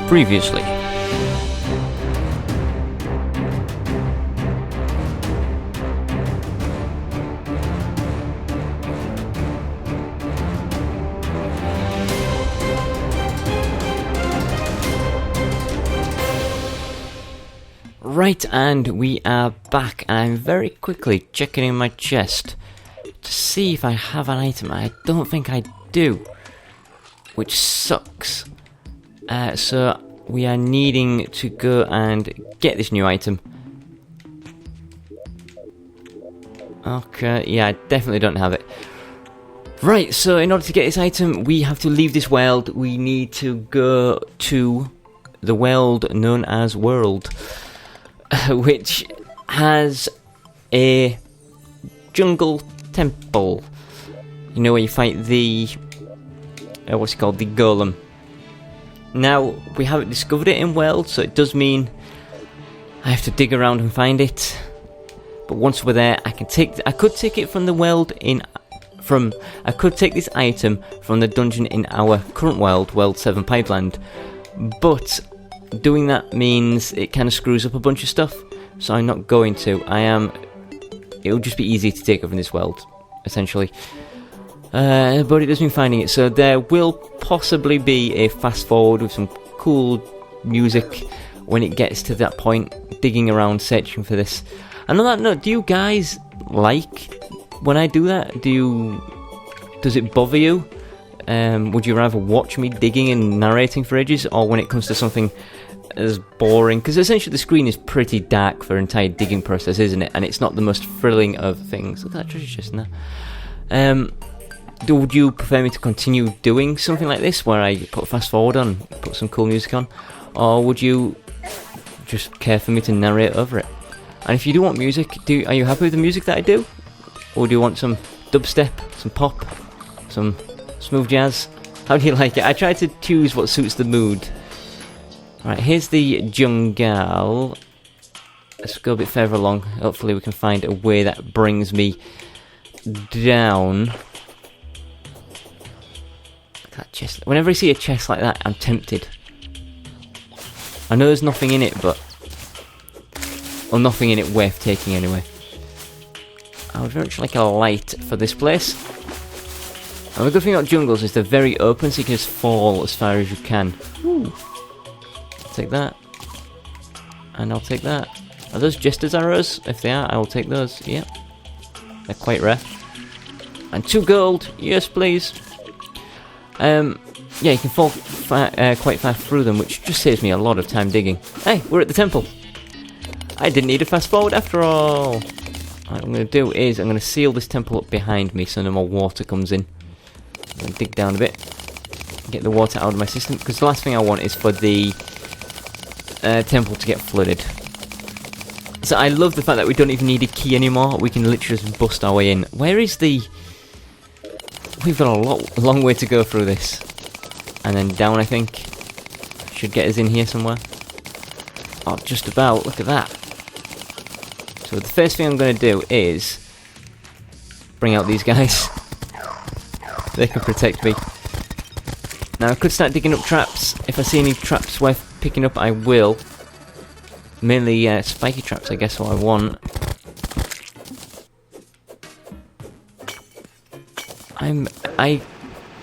Previously. Right, and we are back. I'm very quickly checking in my chest to see if I have an item. I don't think I do, which sucks. So we are needing to go and get this new item. Okay, yeah, I definitely don't have it. Right, so in order to get this item, we have to leave this world. We need to go to the world known as World, which has a jungle temple. You know, where you fight the what's it called, the golem. Now we haven't discovered it in World, so it does mean I have to dig around and find it. But once we're there, I could take it from the world I could take this item from the dungeon in our current world, World 7 Pipeland. But doing that means it kind of screws up a bunch of stuff, so I'm not going to. It'll just be easy to take it from this world, essentially. But it does mean finding it, so there will possibly be a fast forward with some cool music when it gets to that point, digging around, searching for this. And on that note, do you guys like when I do that? Does it bother you? Would you rather watch me digging and narrating for ages, or when it comes to something as boring? Because essentially the screen is pretty dark for an entire digging process, isn't it? And it's not the most thrilling of things. Look at that treasure chest in there. Would you prefer me to continue doing something like this, where I put fast forward on, put some cool music on? Or would you just care for me to narrate over it? And if you do want music, are you happy with the music that I do? Or do you want some dubstep, some pop, some smooth jazz? How do you like it? I try to choose what suits the mood. Right, here's the jungle. Let's go a bit further along. Hopefully we can find a way that brings me down. Look at that chest. Whenever I see a chest like that, I'm tempted. I know there's nothing in it, but... Or nothing in it worth taking anyway. I would very much like a light for this place. And the good thing about jungles is they're very open, so you can just fall as far as you can. Ooh. I'll take that. And I'll take that. Are those Jester's arrows? If they are, I will take those. Yep. They're quite rare. And 2 gold. Yes, please. Yeah, you can fall quite far through them, which just saves me a lot of time digging. Hey, we're at the temple. I didn't need a fast forward after all. What I'm going to do is I'm going to seal this temple up behind me so no more water comes in. I'm going to dig down a bit, get the water out of my system, because the last thing I want is for the temple to get flooded. So I love the fact that we don't even need a key anymore. We can literally just bust our way in. Where is the... We've got a long way to go through this. And then down, I think. Should get us in here somewhere. Oh, just about. Look at that. So the first thing I'm going to do is bring out these guys. They can protect me. Now I could start digging up traps. If I see any traps worth picking up, I will. Mainly spiky traps, I guess, what I want.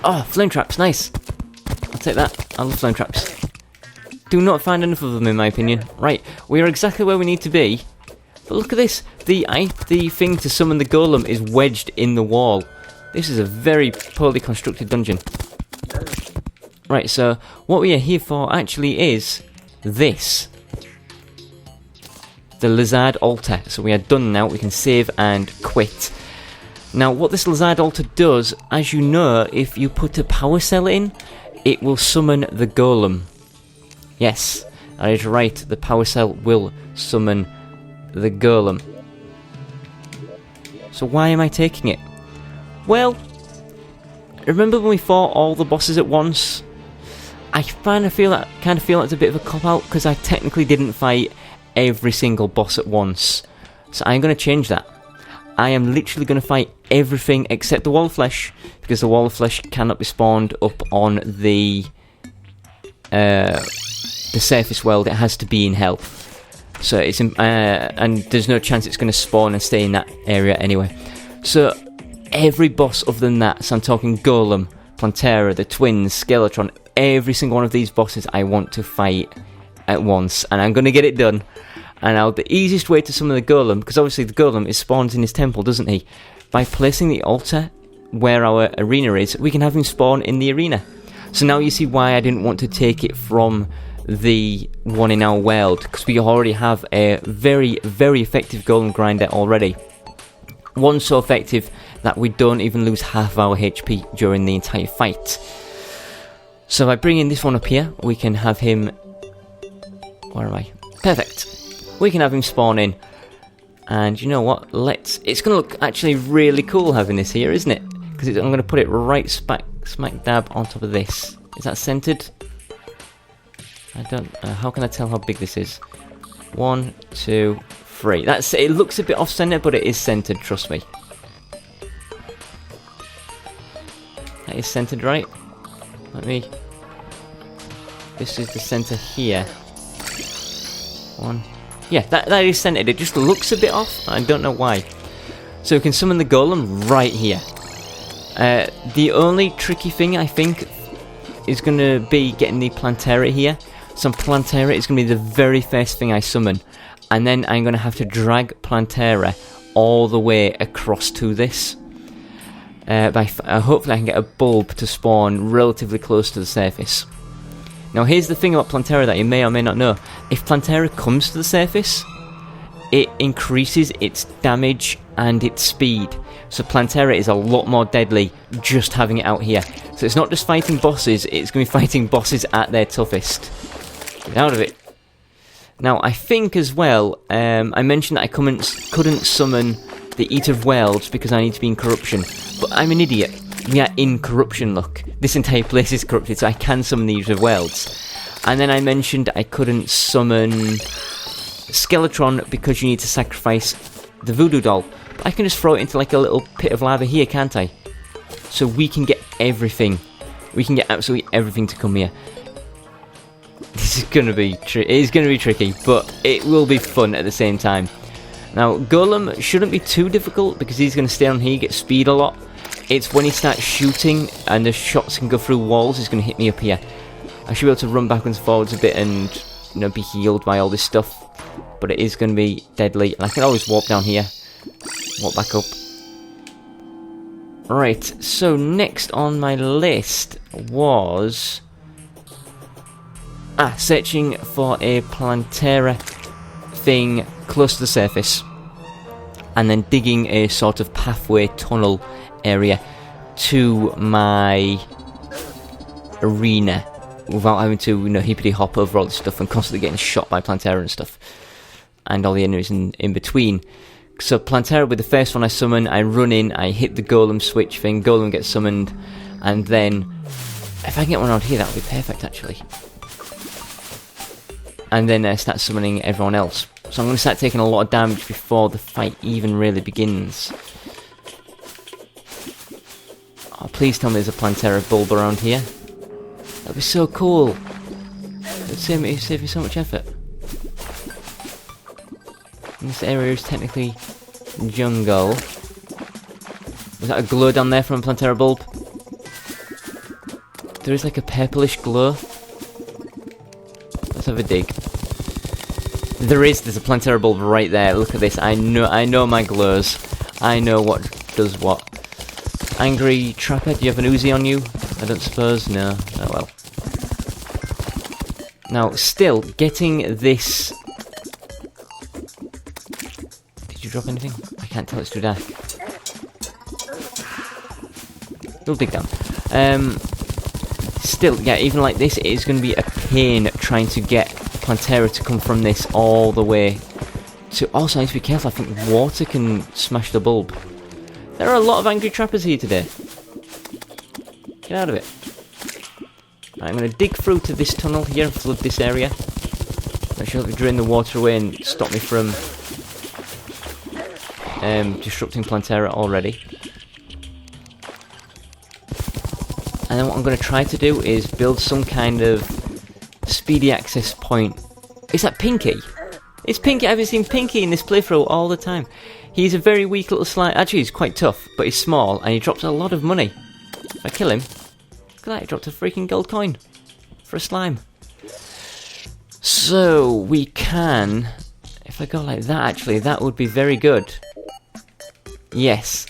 Oh, flame traps, nice. I'll take that. I love flame traps. Do not find enough of them, in my opinion. Right, we are exactly where we need to be. But look at this. The thing to summon the golem is wedged in the wall. This is a very poorly constructed dungeon. Right, so what we are here for actually is this. The Lihzahrd altar. So we are done now. We can save and quit. Now, what this Lihzahrd altar does, as you know, if you put a power cell in, it will summon the golem. Yes, that is right. The power cell will summon the golem. So why am I taking it? Well, remember when we fought all the bosses at once? I kind of feel like it's a bit of a cop-out, because I technically didn't fight every single boss at once. So I'm going to change that. I am literally going to fight everything except the wall of flesh, because the wall of flesh cannot be spawned up on the the surface world, it has to be in hell. So it's and there's no chance it's going to spawn and stay in that area anyway. So every boss other than that, so I'm talking Golem, Plantera, the Twins, Skeletron, every single one of these bosses I want to fight at once, and I'm going to get it done. And now the easiest way to summon the Golem, because obviously the Golem is spawns in his temple, doesn't he? By placing the altar where our arena is, we can have him spawn in the arena. So now you see why I didn't want to take it from the one in our world, because we already have a very, very effective Golem grinder already. One so effective that we don't even lose half our HP during the entire fight. So by bringing this one up here, we can have him... Where am I? Perfect. We can have him spawn in. And you know what? It's going to look actually really cool having this here, isn't it? Because I'm going to put it right smack dab on top of this. Is that centered? I don't... how can I tell how big this is? 1, 2, 3. It looks a bit off-center, but it is centered, trust me. That is centered, right? This is the center here. 1. Yeah, that is centered. It just looks a bit off. I don't know why. So we can summon the Golem right here. The only tricky thing, I think, is going to be getting the Plantera here. So Plantera is going to be the very first thing I summon. And then I'm going to have to drag Plantera all the way across to this. Hopefully I can get a bulb to spawn relatively close to the surface. Now here's the thing about Plantera that you may or may not know. If Plantera comes to the surface, it increases its damage and its speed. So Plantera is a lot more deadly just having it out here. So it's not just fighting bosses, it's going to be fighting bosses at their toughest. Get out of it. Now I think as well, I mentioned that I couldn't summon the Eater of Worlds because I need to be in corruption. But I'm an idiot. We are in corruption, look. This entire place is corrupted, so I can summon the Eater of Worlds. And then I mentioned I couldn't summon Skeletron because you need to sacrifice the voodoo doll. But I can just throw it into like a little pit of lava here, can't I? So we can get everything. We can get absolutely everything to come here. This is going to be tricky, but it will be fun at the same time. Now, Golem shouldn't be too difficult because he's going to stay on here, get speed a lot. It's when he starts shooting and the shots can go through walls, he's going to hit me up here. I should be able to run backwards and forwards a bit and, you know, be healed by all this stuff. But it is going to be deadly. And I can always warp down here. Warp back up. Right, so next on my list was... searching for a Plantera thing close to the surface. And then digging a sort of pathway tunnel area to my arena without having to, you know, hippity hop over all this stuff and constantly getting shot by Plantera and stuff and all the enemies in between. So Plantera will be the first one I summon. I run in, I hit the Golem switch thing, Golem gets summoned, and then if I can get one around here, that would be perfect actually. And then start summoning everyone else. So I'm going to start taking a lot of damage before the fight even really begins. Oh, please tell me there's a Plantera bulb around here. That'd be so cool. It'd save me so much effort. And this area is technically jungle. Was that a glow down there from a Plantera bulb? There is like a purplish glow. Let's have a dig. There's a Plantera bulb right there. Look at this. I know my glows. I know what does what. Angry Trapper, do you have an Uzi on you? I don't suppose. No. Oh well. Now, still, getting this... Did you drop anything? I can't tell, it's too dark. We'll dig down. Still, yeah, even like this, it is going to be a pain trying to get Plantera to come from this all the way to... Also, I need to be careful, I think water can smash the bulb. There are a lot of angry trappers here today. Get out of it. Right, I'm going to dig through to this tunnel here and flood this area. That should drain the water away and stop me from disrupting Plantera already. And then what I'm going to try to do is build some kind of speedy access point. Is that Pinky? It's Pinky. I've seen Pinky in this playthrough all the time. He's a very weak little slime. Actually, he's quite tough, but he's small, and he drops a lot of money. If I kill him, look at that, he dropped a freaking gold coin for a slime. So, we can... If I go like that, actually, that would be very good. Yes.